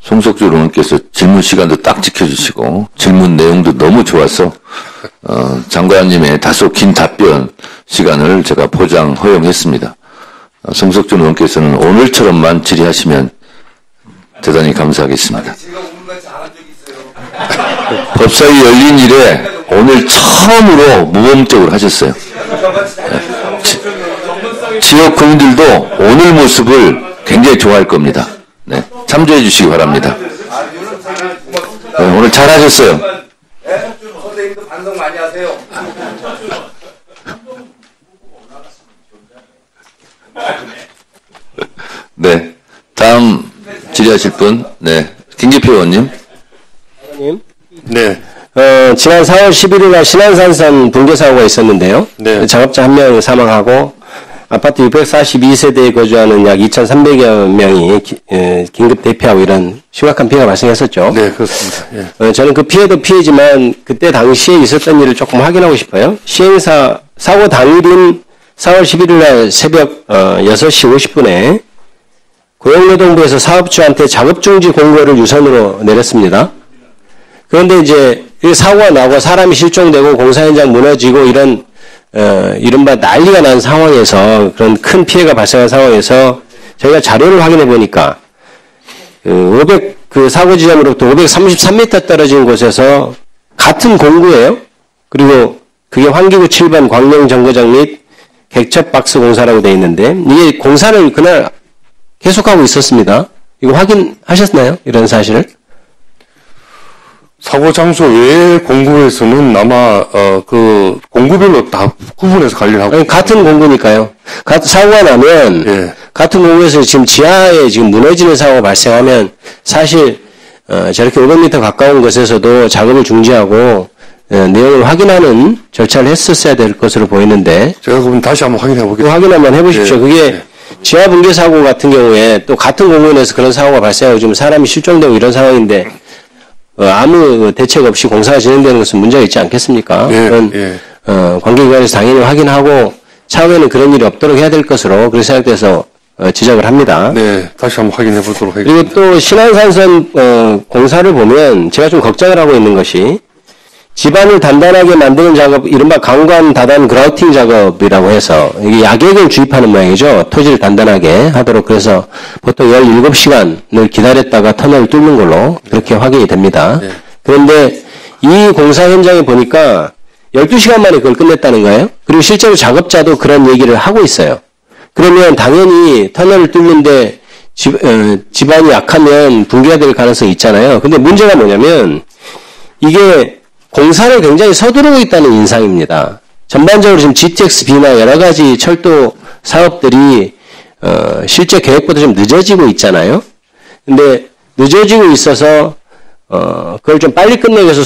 송석주 의원께서 질문 시간도 딱 지켜주시고 질문 내용도 너무 좋아서 장관님의 다소 긴 답변 시간을 제가 허용했습니다. 송석주 의원께서는 오늘처럼만 질의하시면 대단히 감사하겠습니다. 법사위 열린 이래 오늘 처음으로 모범적으로 하셨어요. 지역 국민들도 오늘 모습을 굉장히 좋아할 겁니다. 네, 참조해 주시기 바랍니다. 네, 오늘 잘하셨어요. 선생님도 반성 많이 하세요. 네, 다음 질의하실 분, 네, 김기표 의원님. 네. 지난 4월 11일 날 신안산선 붕괴 사고가 있었는데요. 네. 작업자 1명 사망하고 아파트 642세대에 거주하는 약 2,300여 명이 긴급 대피하고 이런 심각한 피해가 발생했었죠. 네, 그렇습니다. 예. 저는 그 피해도 피해지만 그때 당시에 있었던 일을 조금 확인하고 싶어요. 사고 당일인 4월 11일 날 새벽 6시 50분에 고용노동부에서 사업주한테 작업중지 공고를 유선으로 내렸습니다. 그런데 이제 사고가 나고 사람이 실종되고 공사 현장 무너지고 이런 이른바 난리가 난 상황에서 그런 큰 피해가 발생한 상황에서 저희가 자료를 확인해 보니까 그 사고 지점으로부터 533m 떨어진 곳에서 같은 공구예요. 그리고 그게 환기구 7번 광명 정거장 및 객첩 박스 공사라고 되어 있는데 이게 공사를 그날 계속하고 있었습니다. 이거 확인하셨나요? 이런 사실을? 사고 장소 외의 공구에서는 아마 그 공구별로 다 구분해서 관리를 하고 같은 공구니까요. 사고가 나면 예. 같은 공구에서 지금 지하에 지금 무너지는 사고가 발생하면 사실 저렇게 500m 가까운 곳에서도 작업을 중지하고 내용을 확인하는 절차를 했었어야 될 것으로 보이는데 제가 그럼 다시 한번 확인해 보겠습니다. 확인 한번 해보십시오. 예. 그게 예. 지하 붕괴 사고 같은 경우에 또 같은 공구에서 그런 사고가 발생하고 지금 사람이 실종되고 이런 상황인데 아무 대책 없이 공사가 진행되는 것은 문제가 있지 않겠습니까? 예, 그런 예. 관계기관에서 당연히 확인하고 차후에는 그런 일이 없도록 해야 될 것으로 그렇게 생각돼서 지적을 합니다. 네, 다시 한번 확인해 보도록 하겠습니다. 그리고 또 신안산선 공사를 보면 제가 좀 걱정을 하고 있는 것이 집안을 단단하게 만드는 작업, 이른바 강관 다단 그라우팅 작업이라고 해서 이게 약액을 주입하는 모양이죠. 토지를 단단하게 하도록. 그래서 보통 17시간을 기다렸다가 터널을 뚫는 걸로 그렇게 확인이 됩니다. 네. 그런데 이 공사 현장에 보니까 12시간 만에 그걸 끝냈다는 거예요. 그리고 실제로 작업자도 그런 얘기를 하고 있어요. 그러면 당연히 터널을 뚫는데 집안이 약하면 붕괴가 될 가능성이 있잖아요. 근데 문제가 뭐냐면 이게 공사를 굉장히 서두르고 있다는 인상입니다. 전반적으로 지금 GTX-B나 여러 가지 철도 사업들이 실제 계획보다 좀 늦어지고 있잖아요. 근데 늦어지고 있어서 그걸 좀 빨리 끝내기 위해서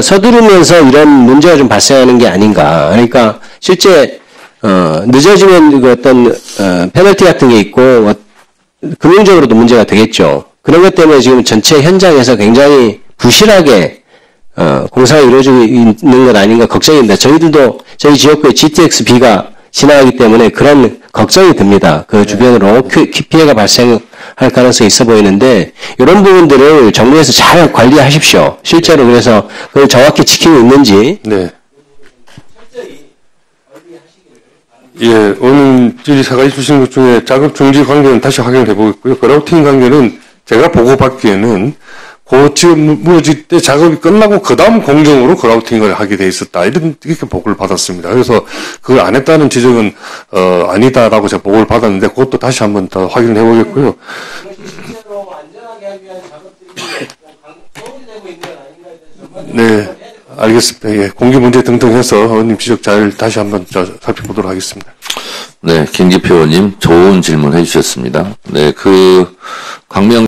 서두르면서 이런 문제가 좀 발생하는 게 아닌가. 그러니까 실제 늦어지면 그 어떤 페널티 같은 게 있고 금융적으로도 문제가 되겠죠. 그런 것 때문에 지금 전체 현장에서 굉장히 부실하게 공사가 이루어지고 있는 것 아닌가 걱정입니다. 저희들도 저희 지역구에 GTX-B가 지나가기 때문에 그런 걱정이 듭니다. 그 주변으로 피해가 발생할 가능성이 있어 보이는데 이런 부분들을 정부에서 잘 관리하십시오. 실제로 그래서 그걸 정확히 지키고 있는지. 네. 예, 오늘 질의사가 주신 것 중에 작업 중지 관계는 다시 확인해 보겠고요. 그라우팅 관계는 제가 보고받기에는 그 지역 무너질 때 작업이 끝나고 그 다음 공정으로 그라우팅을 하게 돼 있었다. 이렇게 보고를 받았습니다. 그래서 그걸 안 했다는 지적은 아니다라고 제가 보고를 받았는데 그것도 다시 한번 더 확인을 해보겠고요. 네, 알겠습니다. 예, 공기 문제 등등 해서 의원님 지적 잘 다시 한번 살펴보도록 하겠습니다. 네, 김기표 의원님 좋은 질문 해주셨습니다. 네, 광명